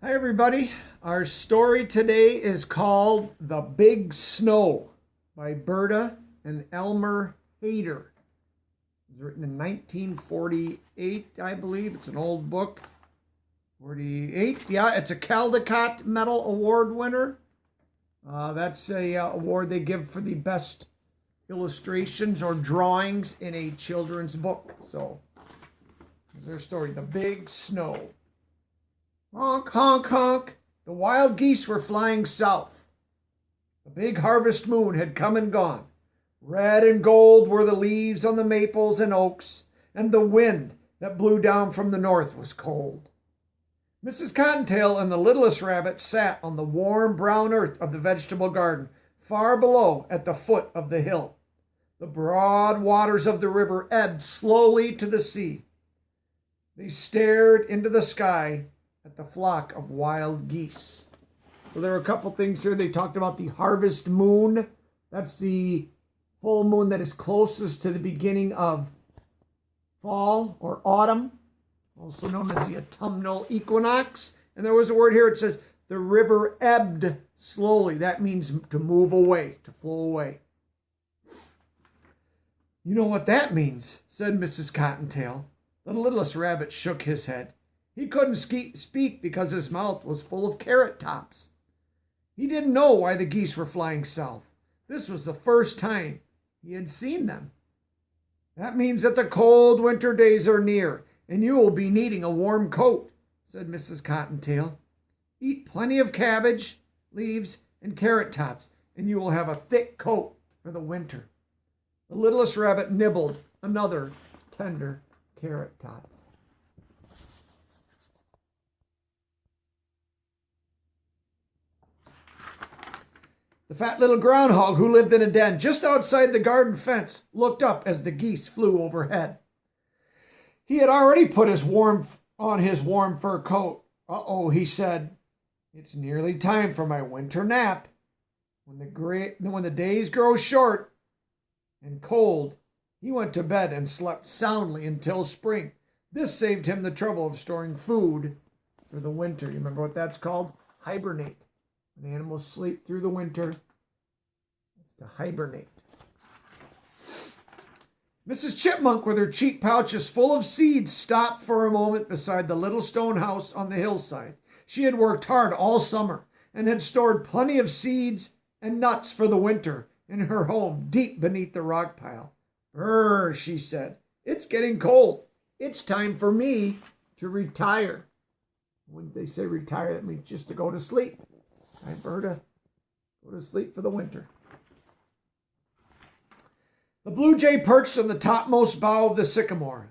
Hi, everybody. Our story today is called The Big Snow by Berta and Elmer Hayter. It was written in 1948, I believe. It's an old book. 48. Yeah, it's a Caldecott Medal Award winner. That's a award they give for the best illustrations or drawings in a children's book. So, here's their story, The Big Snow. Honk, honk, honk. The wild geese were flying south. The big harvest moon had come and gone. Red and gold were the leaves on the maples and oaks, and the wind that blew down from the north was cold. Mrs. Cottontail and the littlest rabbit sat on the warm brown earth of the vegetable garden, far below at the foot of the hill. The broad waters of the river ebbed slowly to the sea. They stared into the sky at the flock of wild geese. So there are a couple things here. They talked about the harvest moon. That's the full moon that is closest to the beginning of fall or autumn, also known as the autumnal equinox. And there was a word here, it says the river ebbed slowly. That means to move away, to flow away. You know what that means, said Mrs. Cottontail. The littlest rabbit shook his head. He couldn't speak because his mouth was full of carrot tops. He didn't know why the geese were flying south. This was the first time he had seen them. That means that the cold winter days are near, and you will be needing a warm coat, said Mrs. Cottontail. Eat plenty of cabbage, leaves, and carrot tops, and you will have a thick coat for the winter. The littlest rabbit nibbled another tender carrot top. The fat little groundhog who lived in a den just outside the garden fence looked up as the geese flew overhead. He had already put his warm fur coat. Uh-oh, he said. It's nearly time for my winter nap. When the days grow short and cold, he went to bed and slept soundly until spring. This saved him the trouble of storing food for the winter. You remember what that's called? Hibernate. When animals sleep through the winter, it's to hibernate. Mrs. Chipmunk, with her cheek pouches full of seeds, stopped for a moment beside the little stone house on the hillside. She had worked hard all summer and had stored plenty of seeds and nuts for the winter in her home deep beneath the rock pile. Brr, she said, it's getting cold. It's time for me to retire. When they say retire, that means just to go to sleep. Time for her to go to sleep for the winter. The blue jay perched on the topmost bough of the sycamore.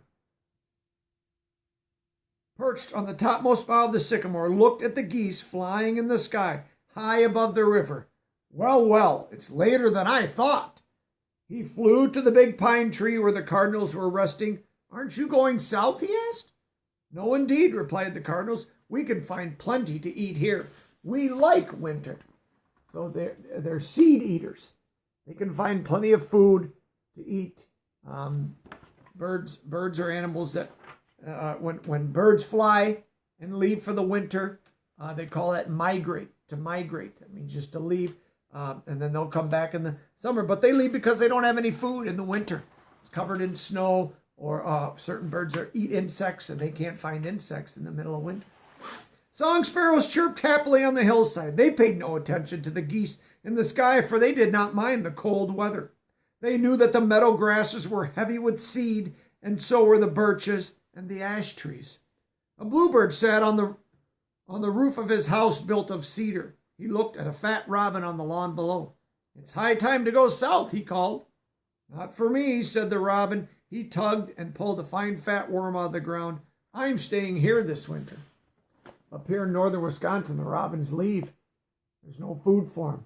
Looked at the geese flying in the sky, high above the river. Well, it's later than I thought. He flew to the big pine tree where the cardinals were resting. Aren't you going south, he asked. No, indeed, replied the cardinals. We can find plenty to eat here. We like winter. So they're seed eaters. They can find plenty of food to eat. Birds are animals that, when birds fly and leave for the winter, they call that migrate, to migrate. That means just to leave, and then they'll come back in the summer. But they leave because they don't have any food in the winter. It's covered in snow, or certain birds eat insects, and they can't find insects in the middle of winter. Song sparrows chirped happily on the hillside. They paid no attention to the geese in the sky, for they did not mind the cold weather. They knew that the meadow grasses were heavy with seed, and so were the birches and the ash trees. A bluebird sat on the roof of his house built of cedar. He looked at a fat robin on the lawn below. It's high time to go south, he called. Not for me, said the robin. He tugged and pulled a fine fat worm out of the ground. I'm staying here this winter. Up here in northern Wisconsin, the robins leave. There's no food for them.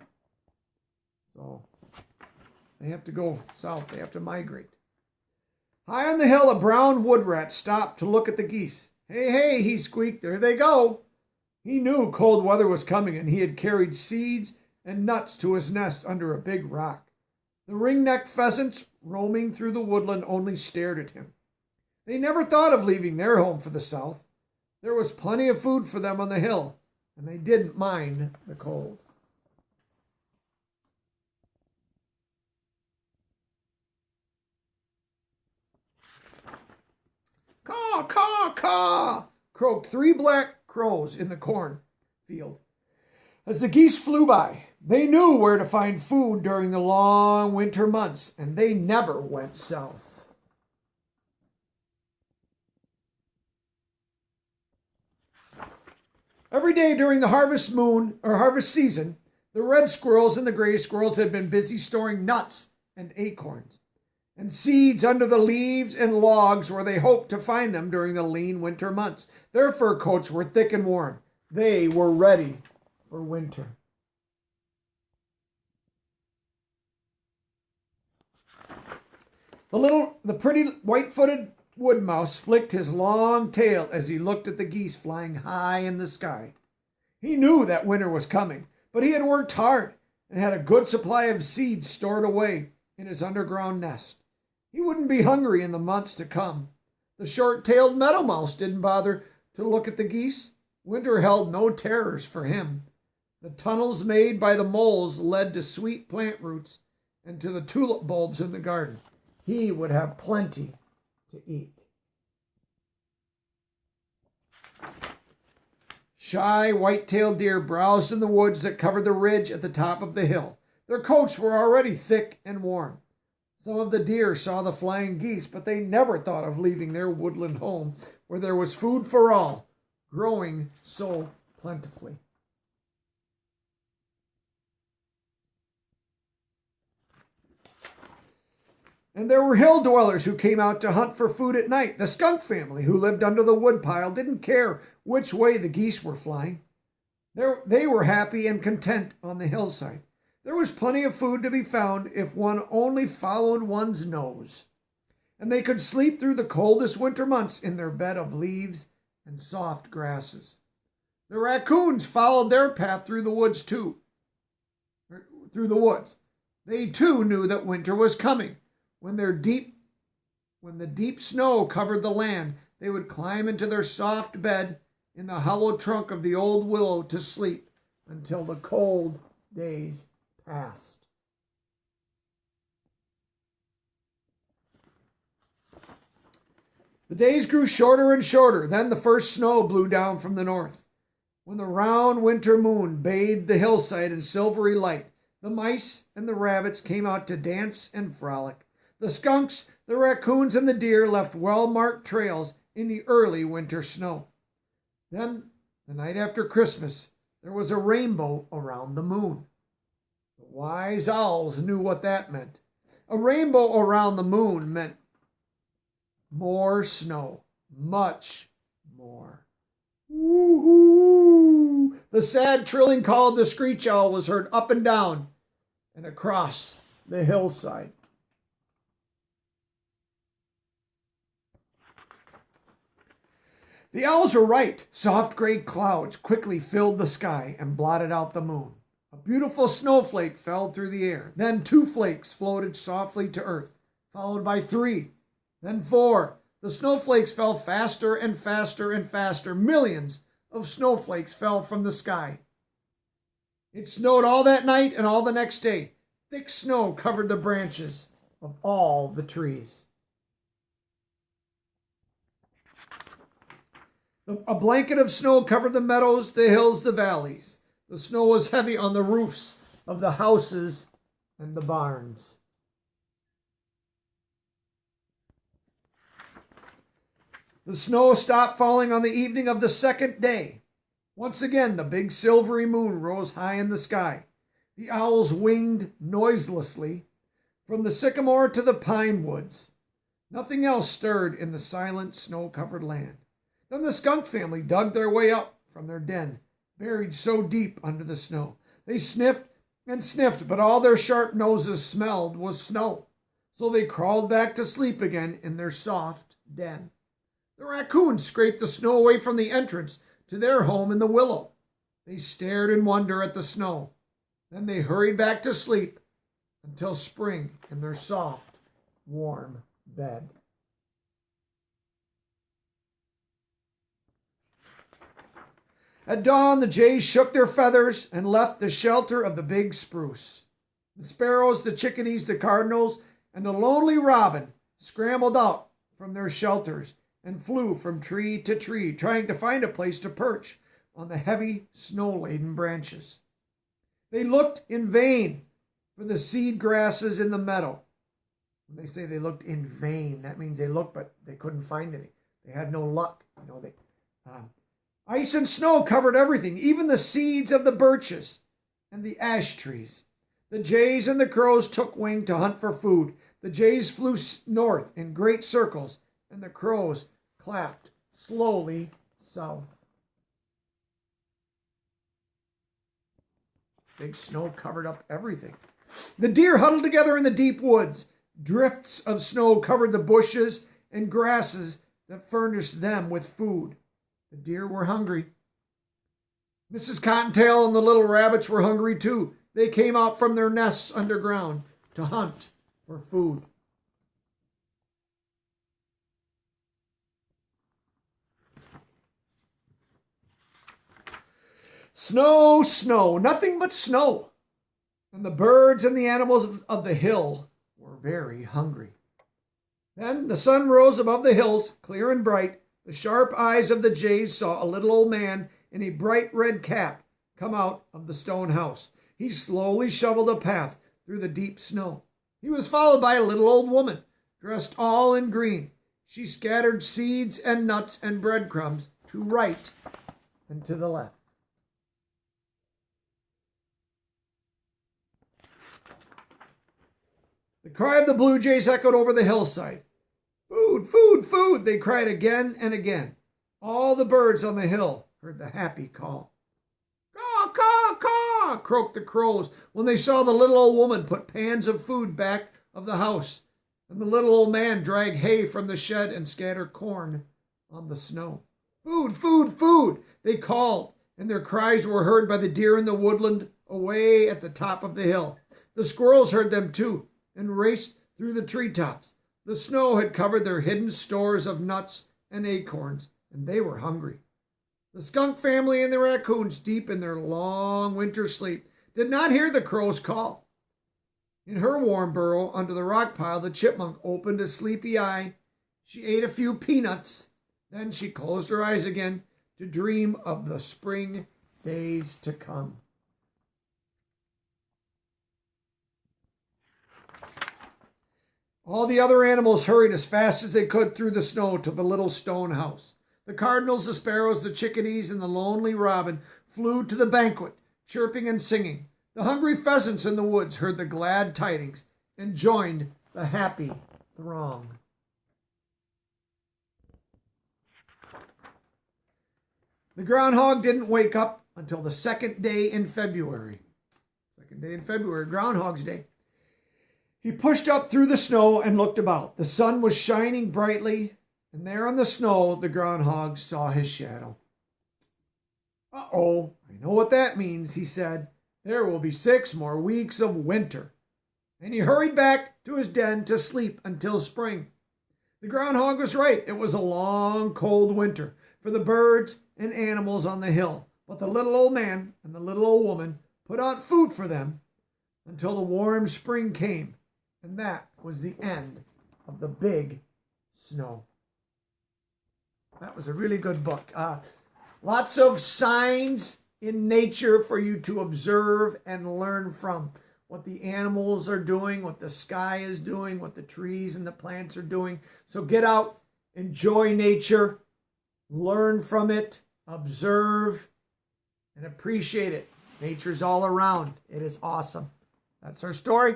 So they have to go south. They have to migrate. High on the hill, a brown wood rat stopped to look at the geese. Hey, he squeaked. There they go. He knew cold weather was coming, and he had carried seeds and nuts to his nest under a big rock. The ring-necked pheasants, roaming through the woodland, only stared at him. They never thought of leaving their home for the south. There was plenty of food for them on the hill, and they didn't mind the cold. Caw, caw, caw, croaked 3 black crows in the cornfield. As the geese flew by, they knew where to find food during the long winter months, and they never went south. Every day during the harvest season, the red squirrels and the gray squirrels had been busy storing nuts and acorns and seeds under the leaves and logs where they hoped to find them during the lean winter months. Their fur coats were thick and warm. They were ready for winter. The pretty white-footed wood mouse flicked his long tail as he looked at the geese flying high in the sky. He knew that winter was coming, but he had worked hard and had a good supply of seeds stored away in his underground nest. He wouldn't be hungry in the months to come. The short-tailed meadow mouse didn't bother to look at the geese. Winter held no terrors for him. The tunnels made by the moles led to sweet plant roots and to the tulip bulbs in the garden. He would have plenty to eat. Shy white-tailed deer browsed in the woods that covered the ridge at the top of the hill. Their coats were already thick and warm. Some of the deer saw the flying geese, but they never thought of leaving their woodland home where there was food for all, growing so plentifully. And there were hill dwellers who came out to hunt for food at night. The skunk family, who lived under the woodpile, didn't care which way the geese were flying. They were happy and content on the hillside. There was plenty of food to be found if one only followed one's nose. And they could sleep through the coldest winter months in their bed of leaves and soft grasses. The raccoons followed their path through the woods too. They too knew that winter was coming. When the deep snow covered the land, they would climb into their soft bed in the hollow trunk of the old willow to sleep until the cold days passed. The days grew shorter and shorter. Then the first snow blew down from the north. When the round winter moon bathed the hillside in silvery light, the mice and the rabbits came out to dance and frolic. The skunks, the raccoons, and the deer left well-marked trails in the early winter snow. Then, the night after Christmas, there was a rainbow around the moon. The wise owls knew what that meant. A rainbow around the moon meant more snow, much more. Woo-hoo! The sad trilling call of the screech owl was heard up and down and across the hillside. The owls were right. Soft gray clouds quickly filled the sky and blotted out the moon. A beautiful snowflake fell through the air. Then 2 flakes floated softly to earth, followed by 3, then 4. The snowflakes fell faster and faster and faster. Millions of snowflakes fell from the sky. It snowed all that night and all the next day. Thick snow covered the branches of all the trees. A blanket of snow covered the meadows, the hills, the valleys. The snow was heavy on the roofs of the houses and the barns. The snow stopped falling on the evening of the second day. Once again, the big silvery moon rose high in the sky. The owls winged noiselessly from the sycamore to the pine woods. Nothing else stirred in the silent, snow-covered land. Then the skunk family dug their way up from their den, buried so deep under the snow. They sniffed and sniffed, but all their sharp noses smelled was snow. So they crawled back to sleep again in their soft den. The raccoons scraped the snow away from the entrance to their home in the willow. They stared in wonder at the snow. Then they hurried back to sleep until spring in their soft, warm bed. At dawn, the jays shook their feathers and left the shelter of the big spruce. The sparrows, the chickadees, the cardinals, and the lonely robin scrambled out from their shelters and flew from tree to tree, trying to find a place to perch on the heavy, snow-laden branches. They looked in vain for the seed grasses in the meadow. When they say they looked in vain, that means they looked, but they couldn't find any. They had no luck. Ice and snow covered everything, even the seeds of the birches and the ash trees. The jays and the crows took wing to hunt for food. The jays flew north in great circles, and the crows clapped slowly south. Big snow covered up everything. The deer huddled together in the deep woods. Drifts of snow covered the bushes and grasses that furnished them with food. The deer were hungry. Mrs. Cottontail and the little rabbits were hungry too. They came out from their nests underground to hunt for food. Snow, snow, nothing but snow. And the birds and the animals of the hill were very hungry. Then the sun rose above the hills, clear and bright. The sharp eyes of the jays saw a little old man in a bright red cap come out of the stone house. He slowly shoveled a path through the deep snow. He was followed by a little old woman, dressed all in green. She scattered seeds and nuts and breadcrumbs to right and to the left. The cry of the blue jays echoed over the hillside. Food, food, food, they cried again and again. All the birds on the hill heard the happy call. Caw, caw, caw, croaked the crows when they saw the little old woman put pans of food back of the house, and the little old man drag hay from the shed and scatter corn on the snow. Food, food, food, they called, and their cries were heard by the deer in the woodland away at the top of the hill. The squirrels heard them too and raced through the treetops. The snow had covered their hidden stores of nuts and acorns, and they were hungry. The skunk family and the raccoons, deep in their long winter sleep, did not hear the crow's call. In her warm burrow under the rock pile, the chipmunk opened a sleepy eye. She ate a few peanuts. Then she closed her eyes again to dream of the spring days to come. All the other animals hurried as fast as they could through the snow to the little stone house. The cardinals, the sparrows, the chickadees, and the lonely robin flew to the banquet, chirping and singing. The hungry pheasants in the woods heard the glad tidings and joined the happy throng. The groundhog didn't wake up until the second day in February. Groundhog's Day. He pushed up through the snow and looked about. The sun was shining brightly, and there on the snow, the groundhog saw his shadow. Uh-oh, I know what that means, he said. There will be 6 more weeks of winter. And he hurried back to his den to sleep until spring. The groundhog was right. It was a long, cold winter for the birds and animals on the hill. But the little old man and the little old woman put out food for them until the warm spring came. And that was the end of the big snow. That was a really good book. Lots of signs in nature for you to observe and learn from. What the animals are doing, what the sky is doing, what the trees and the plants are doing. So get out, enjoy nature, learn from it, observe, and appreciate it. Nature's all around. It is awesome. That's our story.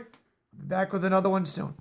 Back with another one soon.